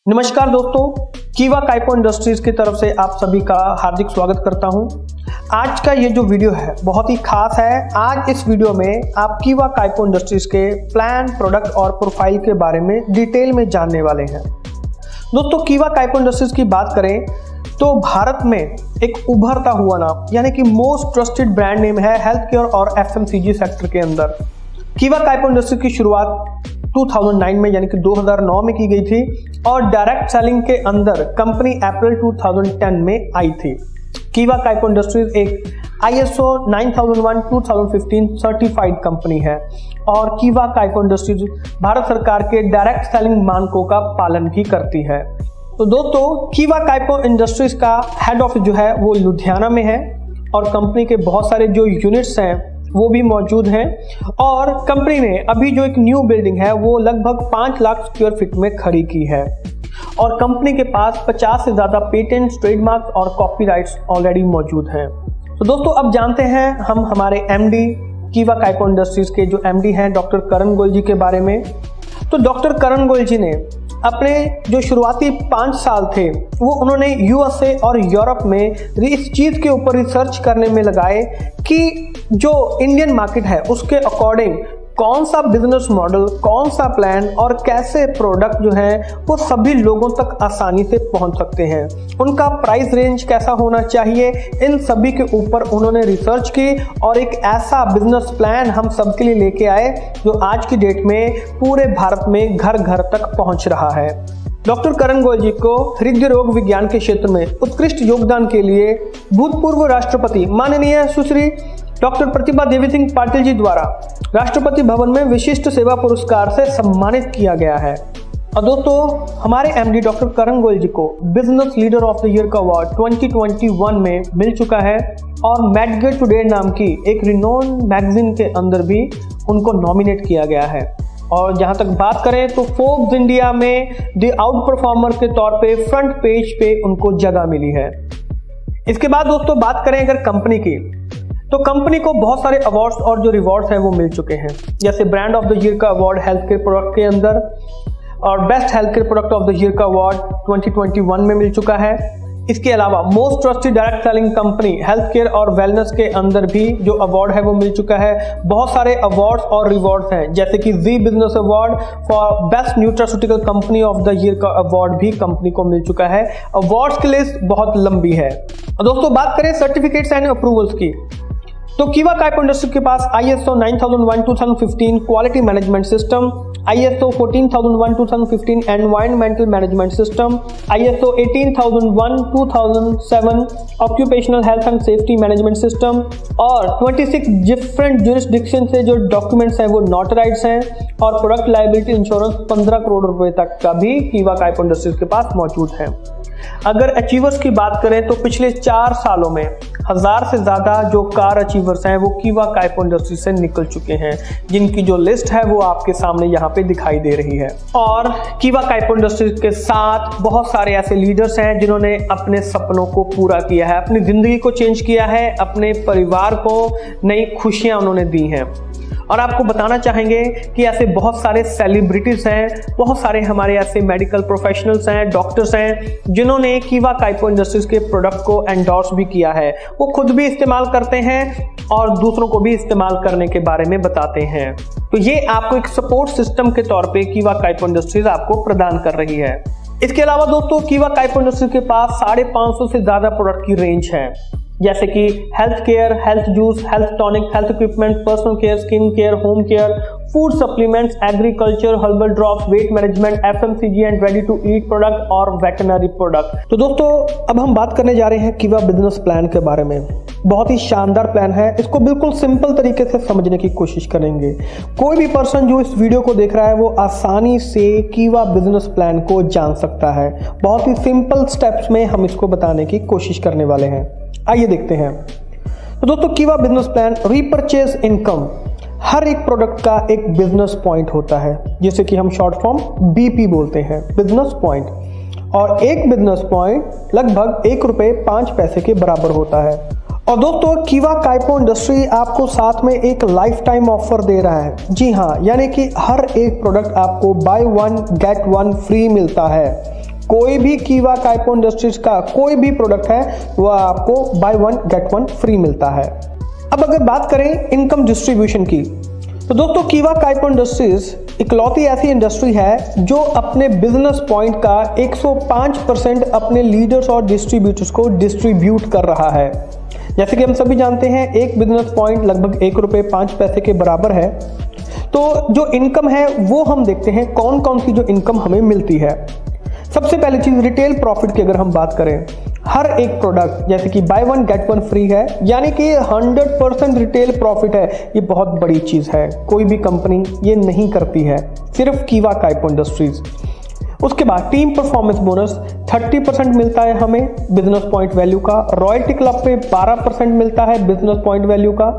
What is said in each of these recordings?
नमस्कार दोस्तों, कीवा काइपो इंडस्ट्रीज की तरफ से आप सभी का हार्दिक स्वागत करता हूं। आज का ये जो वीडियो है बहुत ही खास है। आज इस वीडियो में आप कीवा काइपो इंडस्ट्रीज के प्लान, प्रोडक्ट और प्रोफाइल के बारे में डिटेल में जानने वाले हैं। दोस्तों, कीवा काइपो इंडस्ट्रीज की बात करें तो भारत में एक उभरता हुआ नाम यानी कि मोस्ट ट्रस्टेड ब्रांड नेम है हेल्थ केयर और FMCG सेक्टर के अंदर। कीवा काइपो इंडस्ट्री की शुरुआत 2009 में यानी कि 2009 में की गई थी और डायरेक्ट सेलिंग के अंदर कंपनी अप्रैल 2010 में आई थी। कीवा काइपो इंडस्ट्रीज एक ISO 9001:2015 सर्टिफाइड कंपनी है और कीवा काइपो इंडस्ट्रीज भारत सरकार के डायरेक्ट सेलिंग मानकों का पालन भी करती है। तो दोस्तों, कीवा काइपो इंडस्ट्रीज का हेड ऑफिस जो है वो लुधियाना में है और कंपनी के बहुत सारे जो यूनिट्स हैं वो भी मौजूद हैं और कंपनी ने अभी जो एक न्यू बिल्डिंग है वो लगभग 5 लाख स्क्वायर फीट में खड़ी की है और कंपनी के पास 50 से ज़्यादा पेटेंट, ट्रेडमार्क और कॉपीराइट्स ऑलरेडी मौजूद हैं। तो दोस्तों, अब जानते हैं हम हमारे MD कीवा काइपो इंडस्ट्रीज के जो MD हैं डॉक्टर करण गोयल जी के बारे में। तो डॉक्टर करण गोयल जी ने अपने जो शुरुआती 5 साल थे वो उन्होंने USA और यूरोप में इस चीज़ के ऊपर रिसर्च करने में लगाए कि जो इंडियन मार्केट है उसके अकॉर्डिंग कौन सा बिजनेस मॉडल, कौन सा प्लान और कैसे प्रोडक्ट जो है वो सभी लोगों तक आसानी से पहुंच सकते हैं, उनका प्राइस रेंज कैसा होना चाहिए, इन सभी के ऊपर उन्होंने रिसर्च की और एक ऐसा बिजनेस प्लान हम सबके लिए लेके आए जो आज की डेट में पूरे भारत में घर घर तक पहुंच रहा है। डॉक्टर करण गोयल जी को हृदय रोग विज्ञान के क्षेत्र में उत्कृष्ट योगदान के लिए भूतपूर्व राष्ट्रपति माननीय सुश्री डॉक्टर प्रतिभा देवी सिंह पाटिल जी द्वारा राष्ट्रपति भवन में विशिष्ट सेवा पुरस्कार से सम्मानित किया गया है। और दोस्तों, हमारे MD डॉक्टर करण गोयल जी को business leader of the year का अवार्ड 2021 में मिल चुका है और मैडगेट टुडे नाम की एक रिनोन मैगजीन के अंदर भी उनको नॉमिनेट किया गया है। और जहां तक बात करें तो फोर्ब्स इंडिया में द आउट परफॉर्मर के तौर पे फ्रंट पेज पे उनको जगह मिली है। इसके बाद दोस्तों बात करें अगर कंपनी की, तो कंपनी को बहुत सारे अवार्ड्स और जो रिवॉर्ड्स हैं वो मिल चुके हैं, जैसे ब्रांड ऑफ द ईयर का अवार्ड हेल्थ केयर प्रोडक्ट के अंदर और best health care product of the year का अवार्ड 2021 में मिल चुका है। इसके अलावा most trusted direct selling company health care और वेलनेस के अंदर भी जो अवार्ड है वो मिल चुका है। बहुत सारे अवार्ड्स और रिवॉर्ड्स हैं, जैसे कि Zee Business award for best nutraceutical company of the year का अवार्ड भी कंपनी को मिल चुका है। अवार्ड्स की लिस्ट बहुत लंबी है। और दोस्तों, बात करें सर्टिफिकेट्स एंड अप्रूवल्स की, तो कीवा काइपो इंडस्ट्री के पास ISO 9001:2015 quality management system, ISO 14001:2015 environmental management system, ISO 18001:2007 occupational health and safety management system और 26 डिफरेंट ज्यूरिसडिक्शन से जो डॉक्यूमेंट्स हैं वो नोटराइज्ड हैं और प्रोडक्ट लायबिलिटी इंश्योरेंस 15 करोड़ रुपए तक का भी कीवा काइपो इंडस्ट्रीज के पास मौजूद है। अगर अचीवर्स की बात करें तो पिछले 4 सालों में 1000 से ज्यादा जो कार अचीवर्स हैं वो कीवा काइपो इंडस्ट्री से निकल चुके हैं, जिनकी जो लिस्ट है वो आपके सामने यहाँ पे दिखाई दे रही है। और कीवा काइपो इंडस्ट्री के साथ बहुत सारे ऐसे लीडर्स हैं जिन्होंने अपने सपनों को पूरा किया है, अपनी जिंदगी को चेंज किया है, अपने परिवार को नई खुशियां उन्होंने दी हैं। और आपको बताना चाहेंगे कि ऐसे बहुत सारे सेलिब्रिटीज हैं, बहुत सारे हमारे ऐसे मेडिकल प्रोफेशनल्स हैं, डॉक्टर्स हैं जिन्होंने कीवा काइपो इंडस्ट्रीज के प्रोडक्ट को एंडोर्स भी किया है। वो खुद भी इस्तेमाल करते हैं और दूसरों को भी इस्तेमाल करने के बारे में बताते हैं। तो ये आपको एक सपोर्ट सिस्टम के तौर पे कीवा काइपो इंडस्ट्रीज आपको प्रदान कर रही है। इसके अलावा दोस्तों, कीवा काइपो इंडस्ट्रीज के पास 550 से ज्यादा प्रोडक्ट की रेंज है, जैसे कि health care, health juice, health tonic, health equipment, personal care, skin care, home care, food supplements, agriculture, herbal drops, weight management, FMCG and ready to eat product और वेटनरी प्रोडक्ट। तो दोस्तों, अब हम बात करने जा रहे हैं कीवा बिजनेस प्लान के बारे में। बहुत ही शानदार प्लान है, इसको बिल्कुल सिंपल तरीके से समझने की कोशिश करेंगे। कोई भी पर्सन जो इस वीडियो को देख रहा है वो आसानी से कीवा बिजनेस प्लान को जान सकता है। बहुत ही सिंपल स्टेप्स में हम इसको बताने की कोशिश करने वाले हैं। आइए देखते हैं। तो दोस्तों, कीवा बिजनेस प्लान रीपरचेज इनकम, हर एक प्रोडक्ट का एक बिजनेस पॉइंट होता है, जिसे कि हम शॉर्ट फॉर्म BP बोलते हैं, बिजनेस पॉइंट। और एक बिजनेस पॉइंट लगभग ₹1.05 के बराबर होता है। और दोस्तों, कीवा काइपो इंडस्ट्री आपको साथ में एक लाइफ टाइम ऑफर दे रहा है। जी हाँ, यानी कि हर एक प्रोडक्ट आपको बाय 1 गेट 1 फ्री मिलता है। कोई भी कीवा काइपो इंडस्ट्रीज का कोई भी प्रोडक्ट है वह आपको by one get one free मिलता है। अब अगर बात करें इनकम डिस्ट्रीब्यूशन की, तो दोस्तों कीवा काइपो इंडस्ट्रीज इकलौती ऐसी इंडस्ट्री है जो अपने बिजनेस पॉइंट का 105% अपने लीडर्स और डिस्ट्रीब्यूटर्स को डिस्ट्रीब्यूट कर रहा है। जैसे कि हम सभी जानते हैं एक बिजनेस पॉइंट लगभग ₹1.05 के बराबर है। तो जो इनकम है वो हम देखते हैं कौन कौन सी जो इनकम हमें मिलती है। सबसे पहली चीज रिटेल प्रॉफिट की अगर हम बात करें, हर एक प्रोडक्ट जैसे कि by one get one free है, यानी कि 100% रिटेल प्रॉफिट है। ये बहुत बड़ी चीज है, कोई भी कंपनी ये नहीं करती है, सिर्फ कीवा काइपो इंडस्ट्रीज। उसके बाद टीम परफॉर्मेंस बोनस 30% मिलता है हमें बिजनेस पॉइंट वैल्यू का। रॉयल्टी क्लब पे 12% मिलता है बिजनेस पॉइंट वैल्यू का।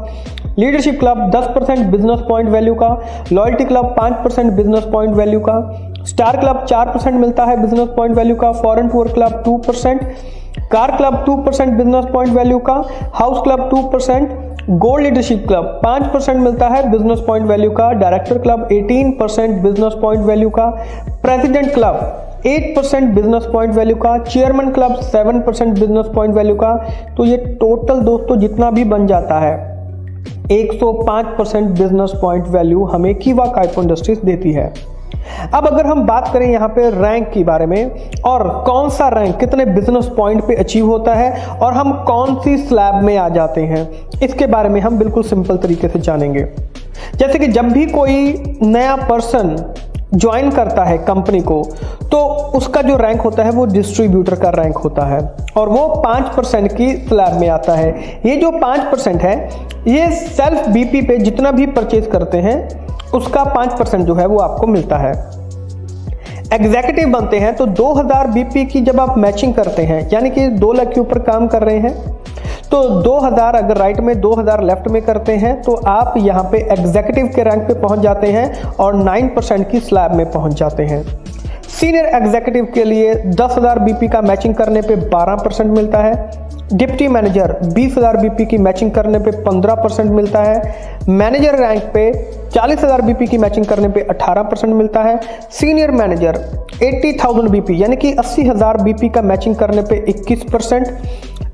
Leadership club 10% business point value का। Loyalty club 5% business point value का। स्टार क्लब 4% मिलता है बिजनेस पॉइंट वैल्यू का। Foreign tour club 2%। Car club 2% business point value का। House club 2%। Gold leadership club 5% मिलता है business point value का। Director club 18% business point value का। President club 8% business point value का। Chairman club 7% business point value का। तो ये total दोस्तों जितना भी बन जाता है 105% बिजनेस पॉइंट वैल्यू हमें कीवा काइपो इंडस्ट्रीज देती है। अब अगर हम बात करें यहाँ पे रैंक के बारे में और कौन सा रैंक कितने बिजनेस पॉइंट पे अचीव होता है और हम कौन सी स्लैब में आ जाते हैं, इसके बारे में हम बिल्कुल सिंपल तरीके से जानेंगे। जैसे कि जब भी कोई नया पर्सन ज्वाइन करता है कंपनी को, तो उसका जो रैंक होता है वो डिस्ट्रीब्यूटर का रैंक होता है और वो 5% की स्लैब में आता है। ये जो 5% है ये सेल्फ बीपी पे जितना भी परचेज करते हैं उसका 5% जो है वो आपको मिलता है। एग्जीक्यूटिव बनते हैं तो 2000 बीपी की जब आप मैचिंग करते हैं, यानी कि 2 लाख के ऊपर काम कर रहे हैं, तो 2000 अगर राइट में 2000 लेफ्ट में करते हैं तो आप यहाँ पे एग्जीक्यूटिव के रैंक पे पहुंच जाते हैं और 9% की स्लैब में पहुंच जाते हैं। सीनियर एग्जीक्यूटिव के लिए 10,000 बीपी का मैचिंग करने पे 12% मिलता है। डिप्टी मैनेजर 20,000 बीपी की मैचिंग करने पे 15% मिलता है। मैनेजर रैंक पे 40,000 बीपी की मैचिंग करने पे 18% मिलता है। सीनियर मैनेजर 80,000 बीपी यानी कि 80,000 बीपी का मैचिंग करने पे 21%।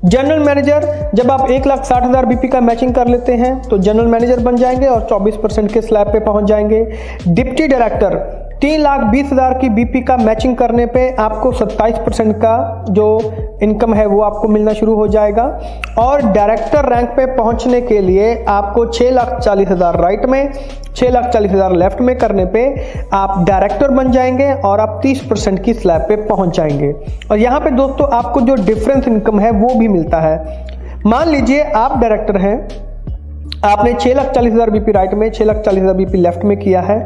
जनरल मैनेजर जब आप 1,60,000 बीपी का मैचिंग कर लेते हैं तो जनरल मैनेजर बन जाएंगे और 24% के स्लैब पे पहुंच जाएंगे। डिप्टी डायरेक्टर 3,20,000 की बीपी का मैचिंग करने पे आपको 27% का जो इनकम है वो आपको मिलना शुरू हो जाएगा और डायरेक्टर रैंक पे पहुंचने के लिए आपको 6,40,000 राइट में 6,40,000 लेफ्ट में करने पे आप डायरेक्टर बन जाएंगे और आप 30% की स्लैब पे पहुंच जाएंगे। और यहाँ पे दोस्तों आपको जो डिफरेंस इनकम है वो भी मिलता है। मान लीजिए आप डायरेक्टर हैं, आपने 6,40,000 बीपी राइट में 6,40,000 बीपी लेफ्ट में किया है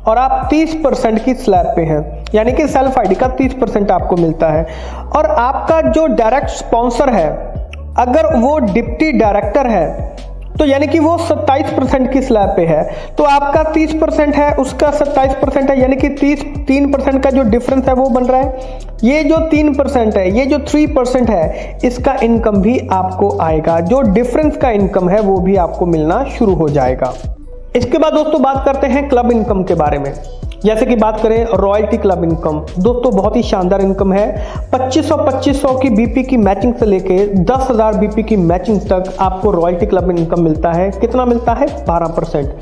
और आप 30% की स्लैब पे हैं, यानी कि सेल्फ आईडी का 30% आपको मिलता है। और आपका जो डायरेक्ट स्पॉन्सर है अगर वो डिप्टी डायरेक्टर है तो यानी कि वो 27% की स्लैब पे है, तो आपका 30% है उसका 27% है, यानी कि 3% का जो डिफरेंस है वो बन रहा है। ये जो 3% है, ये जो 3% है, इसका इनकम भी आपको आएगा। जो डिफरेंस का इनकम है वो भी आपको मिलना शुरू हो जाएगा। इसके बाद दोस्तों बात करते हैं क्लब इनकम के बारे में। जैसे कि बात करें रॉयल्टी क्लब इनकम, दोस्तों बहुत ही शानदार इनकम है। 2500 की बीपी की मैचिंग से लेके 10,000 बीपी की मैचिंग तक आपको रॉयल्टी क्लब इनकम मिलता है। कितना मिलता है? 12%।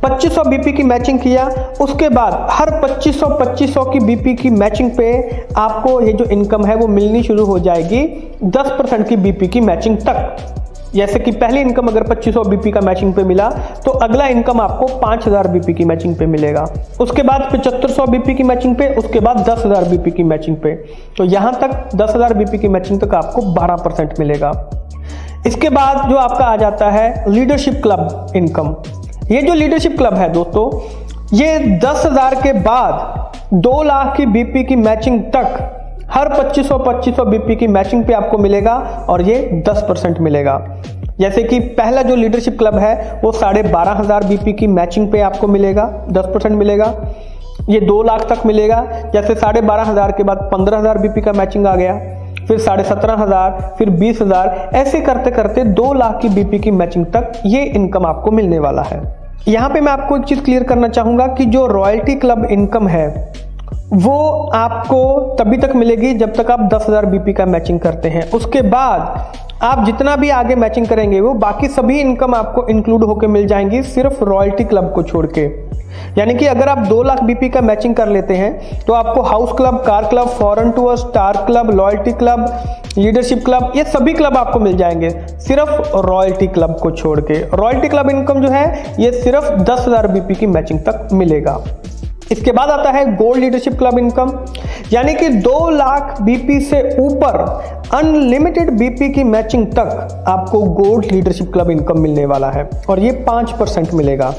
2500 बीपी की मैचिंग किया, उसके बाद हर 2500 की बीपी की मैचिंग पे आपको ये जो इनकम है वो मिलनी शुरू हो जाएगी 10% की बीपी की मैचिंग तक। जैसे कि पहली इनकम अगर 2500 बीपी का मैचिंग पे मिला तो अगला इनकम आपको 5,000 बीपी की मैचिंग पे मिलेगा, उसके बाद 7500 बीपी की मैचिंग पे, उसके बाद 10,000 बीपी की मैचिंग पे। तो यहां तक 10,000 बीपी की मैचिंग तक आपको 12% मिलेगा। इसके बाद जो आपका आ जाता है लीडरशिप क्लब इनकम। ये जो लीडरशिप क्लब है दोस्तों, ये 10,000 के बाद 2 लाख की बीपी की मैचिंग तक हर 2500 बीपी की मैचिंग पे आपको मिलेगा और ये 10% मिलेगा। जैसे कि पहला जो लीडरशिप क्लब है वो 12,500 बीपी की मैचिंग पे आपको मिलेगा, 10% मिलेगा। ये 2 लाख तक मिलेगा। जैसे 12,500 के बाद 15,000 बीपी का मैचिंग आ गया, फिर 17,500, फिर 20,000, ऐसे करते करते 2 लाख की बीपी की मैचिंग तक ये इनकम आपको मिलने वाला है। यहाँ पे मैं आपको एक चीज क्लियर करना चाहूंगा कि जो रॉयल्टी क्लब इनकम है वो आपको तभी तक मिलेगी जब तक आप 10,000 बीपी का मैचिंग करते हैं। उसके बाद आप जितना भी आगे मैचिंग करेंगे वो बाकी सभी इनकम आपको इंक्लूड होकर मिल जाएंगी, सिर्फ रॉयल्टी क्लब को छोड़ के। यानी कि अगर आप 2 लाख बीपी का मैचिंग कर लेते हैं तो आपको house club, car club, foreign tour, star club, loyalty club, leadership club, ये सभी क्लब आपको मिल जाएंगे सिर्फ रॉयल्टी क्लब को छोड़ के। रॉयल्टी क्लब इनकम जो है ये सिर्फ 10,000 बीपी की मैचिंग तक मिलेगा। इसके बाद आता है गोल्ड लीडरशिप क्लब इनकम, यानी कि 2 लाख बीपी से ऊपर अनलिमिटेड बीपी की मैचिंग तक आपको गोल्ड लीडरशिप क्लब इनकम मिलने वाला है और ये 5% मिलेगा।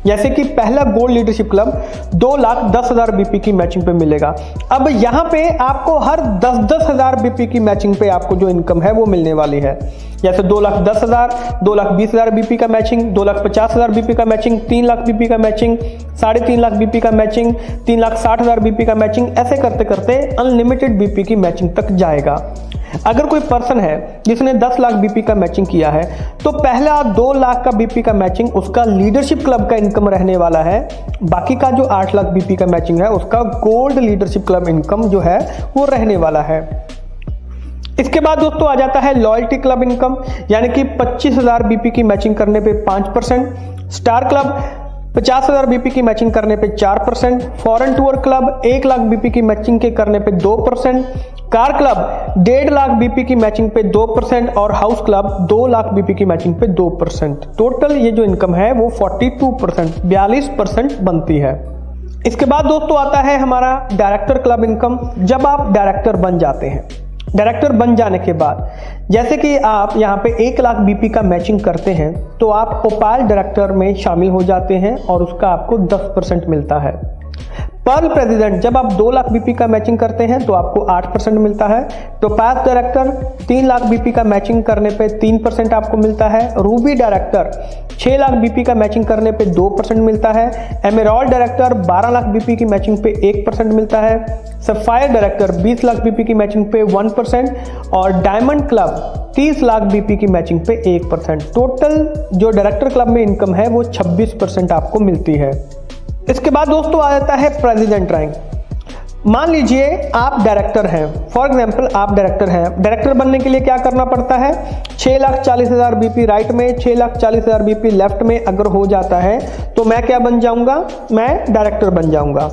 जैसे कि पहला गोल्ड लीडरशिप क्लब 2,10,000 बीपी की मैचिंग पे मिलेगा। अब यहाँ पे आपको हर 10,000 बीपी की मैचिंग पे आपको जो इनकम है वो मिलने वाली है। जैसे 2,10,000, 2,20,000 बीपी का मैचिंग, 2,50,000 बीपी का मैचिंग, 3 लाख बीपी का मैचिंग, 3.5 लाख बीपी का मैचिंग, 3,60,000 बीपी का मैचिंग, ऐसे करते करते अनलिमिटेड बीपी की मैचिंग तक जाएगा। अगर कोई पर्सन है जिसने 10 लाख बीपी का मैचिंग किया है तो पहला 2 लाख का बीपी का मैचिंग उसका लीडरशिप क्लब का इनकम रहने वाला है। बाकी का जो 8 लाख बीपी का मैचिंग है उसका गोल्ड लीडरशिप क्लब इनकम जो है वो रहने वाला है। इसके बाद दोस्तों आ जाता है लॉयल्टी क्लब इनकम, यानी कि 25,000 बीपी की मैचिंग करने पे 5%, स्टार क्लब 50,000 बीपी की मैचिंग करने पे 4%, foreign tour club 1 lakh BP की मैचिंग के करने पे 2%, कार क्लब 1.5 लाख बीपी की मैचिंग पे 2% और हाउस क्लब 2 लाख बीपी की मैचिंग पे 2%। टोटल ये जो इनकम है वो 42%, 42% बनती है। इसके बाद दोस्तों आता है हमारा डायरेक्टर क्लब इनकम। जब आप डायरेक्टर बन जाते हैं, डायरेक्टर बन जाने के बाद जैसे कि आप यहाँ पे 1 लाख बीपी का मैचिंग करते हैं तो आप ओपाल डायरेक्टर में शामिल हो जाते हैं और उसका आपको 10% मिलता है। पर्ल प्रेसिडेंट जब आप 2 लाख बीपी का मैचिंग करते हैं तो आपको 8% मिलता है। टोपाज डायरेक्टर 3 लाख बीपी का मैचिंग करने पे 3% आपको मिलता है। रूबी डायरेक्टर 6 लाख बीपी का मैचिंग करने पे 2% मिलता है। एमेरॉल्ड डायरेक्टर 12 लाख बीपी की मैचिंग पे 1% मिलता है। सफायर डायरेक्टर 20 लाख बीपी की मैचिंग पे 1% और डायमंड क्लब 30 लाख बीपी की मैचिंग पे 1%। टोटल जो डायरेक्टर क्लब में इनकम है वो 26% आपको मिलती है। इसके बाद दोस्तों आ जाता है प्रेसिडेंट रैंक। मान लीजिए आप डायरेक्टर हैं, फॉर एग्जांपल आप डायरेक्टर हैं। डायरेक्टर बनने के लिए क्या करना पड़ता है? 6,40,000 बीपी राइट में, 6,40,000 बीपी लेफ्ट में अगर हो जाता है तो मैं क्या बन जाऊंगा? मैं डायरेक्टर बन जाऊंगा।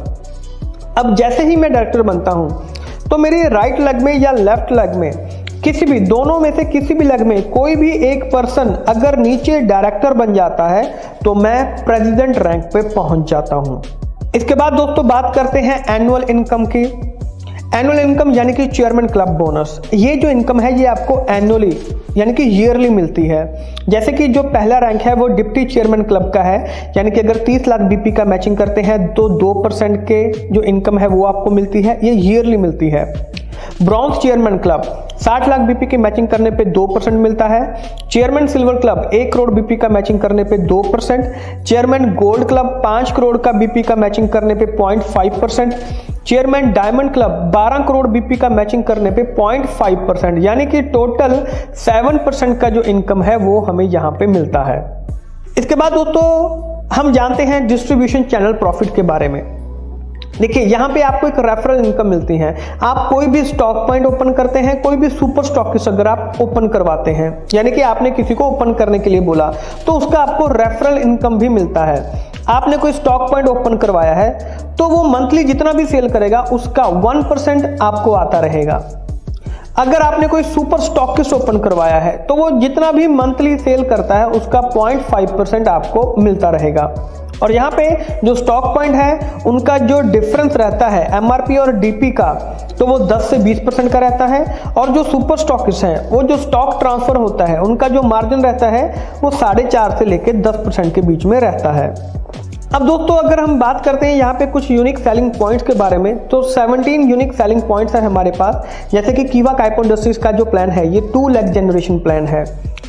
अब जैसे ही मैं डायरेक्टर बनता हूं तो मेरे राइट लेग में या लेफ्ट लेग में किसी भी, दोनों में से किसी भी लेग में कोई भी एक पर्सन अगर नीचे डायरेक्टर बन जाता है तो मैं प्रेसिडेंट रैंक पे पहुंच जाता हूं। इसके बाद दोस्तों बात करते हैं एनुअल इनकम की। एनुअल इनकम यानी कि चेयरमैन क्लब बोनस। ये जो इनकम है ये आपको एनुअली यानी कि ईयरली मिलती है। जैसे कि जो पहला रैंक है वो डिप्टी चेयरमैन क्लब का है, यानी कि अगर 30 लाख बीपी का मैचिंग करते हैं तो 2% के जो इनकम है वो आपको मिलती है, ये ईयरली मिलती है। Bronze chairman club 60 lakh BP की मैचिंग करने पे 2% मिलता है। Chairman silver club 1 crore BP का मैचिंग करने पे 2%। चेयरमैन गोल्ड क्लब 5 करोड़ का बीपी का मैचिंग करने पे 0.5%। Chairman diamond club 12 crore BP का मैचिंग करने पे 0.5%, यानी कि टोटल 7% का जो इनकम है वो हमें यहाँ पे मिलता है। इसके बाद दोस्तों हम जानते हैं डिस्ट्रीब्यूशन चैनल प्रॉफिट के बारे में। देखिए यहाँ पे आपको एक रेफरल इनकम मिलती है। आप कोई भी स्टॉक पॉइंट ओपन करते हैं, कोई भी सुपर स्टॉकिस्ट अगर आप ओपन करवाते हैं, यानी कि आपने किसी को ओपन करने के लिए बोला तो उसका आपको रेफरल इनकम भी मिलता है। आपने कोई स्टॉक पॉइंट ओपन करवाया है तो वो मंथली जितना भी सेल करेगा उसका 1% आपको आता रहेगा। अगर आपने कोई सुपर स्टॉकिस्ट ओपन करवाया है तो वो जितना भी मंथली सेल करता है उसका 0.5% आपको मिलता रहेगा। और यहाँ पे जो स्टॉक पॉइंट है उनका जो डिफरेंस रहता है एमआरपी और डीपी का, तो वो 10 से 20% का रहता है। और जो सुपर स्टॉकिस्ट हैं वो जो स्टॉक ट्रांसफर होता है उनका जो मार्जिन रहता है वो 4.5 से लेकर 10% के बीच में रहता है। अब दोस्तों अगर हम बात करते हैं यहाँ पे कुछ यूनिक सेलिंग पॉइंट्स के बारे में, तो 17 यूनिक सेलिंग पॉइंट्स है हमारे पास। जैसे कि कीवा काइपो इंडस्ट्रीज का जो प्लान है ये 2 लेग जनरेशन प्लान है।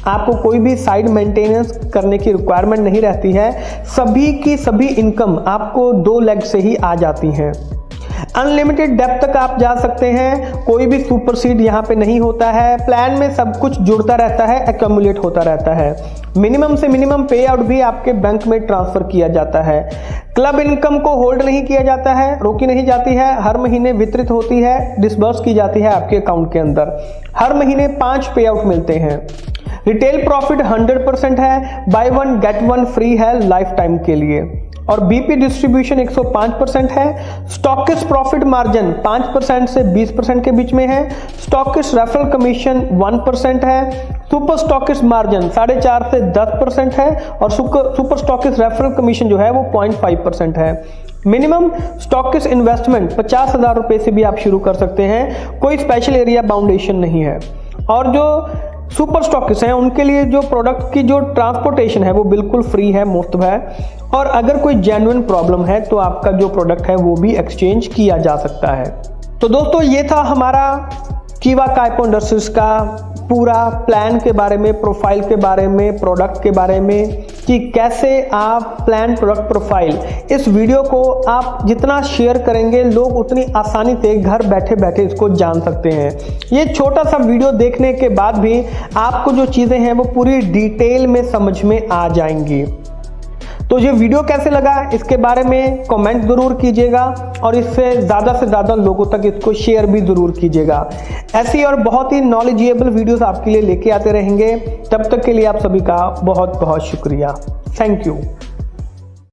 आपको कोई भी साइड मेंटेनेंस करने की रिक्वायरमेंट नहीं रहती है, सभी की सभी इनकम आपको 2 लेग से ही आ जाती हैं। अनलिमिटेड डेप्थ तक आप जा सकते हैं, कोई भी सुपरसीड यहाँ पे नहीं होता है। प्लान में सब कुछ जुड़ता रहता है, एक्यूमुलेट होता रहता है। मिनिमम से मिनिमम पे आउट भी आपके बैंक में ट्रांसफर किया जाता है। क्लब इनकम को होल्ड नहीं किया जाता है, रोकी नहीं जाती है, हर महीने वितरित होती है, डिसबर्स की जाती है आपके अकाउंट के अंदर। हर महीने 5 पे आउट मिलते हैं। रिटेल प्रॉफिट 100% है, by one get one free है लाइफ टाइम के लिए। और बीपी डिस्ट्रीब्यूशन 105% है। स्टॉकिस्ट प्रॉफिट मार्जिन 5% से 20% के बीच में है। स्टॉकिस्ट रेफरल कमीशन 1% है। सुपर स्टॉकिस्ट मार्जिन 4.5 से 10% है और सुपर स्टॉकिस्ट रेफरल कमीशन जो है वो 0.5% है। मिनिमम स्टॉकिस्ट इन्वेस्टमेंट 50,000 रुपए से भी आप शुरू कर सकते हैं, कोई स्पेशल एरिया बाउंडेशन नहीं है। और जो सुपर स्टॉकिस्ट हैं उनके लिए जो प्रोडक्ट की जो ट्रांसपोर्टेशन है वो बिल्कुल फ्री है, मुफ्त है। और अगर कोई जेन्युइन प्रॉब्लम है तो आपका जो प्रोडक्ट है वो भी एक्सचेंज किया जा सकता है। तो दोस्तों ये था हमारा कीवा काइपो इंडस्ट्रीज का पूरा प्लान के बारे में, प्रोफाइल के बारे में, प्रोडक्ट के बारे में कि कैसे आप प्लान प्रोडक्ट प्रोफाइल, इस वीडियो को आप जितना शेयर करेंगे लोग उतनी आसानी से घर बैठे बैठे इसको जान सकते हैं। ये छोटा सा वीडियो देखने के बाद भी आपको जो चीज़ें हैं वो पूरी डिटेल में समझ में आ जाएंगी। तो ये वीडियो कैसे लगा इसके बारे में कमेंट जरूर कीजिएगा और इससे ज़्यादा लोगों तक इसको शेयर भी जरूर कीजिएगा। ऐसी और बहुत ही नॉलेजेबल वीडियोस आपके लिए लेके आते रहेंगे। तब तक के लिए आप सभी का बहुत बहुत शुक्रिया। Thank you.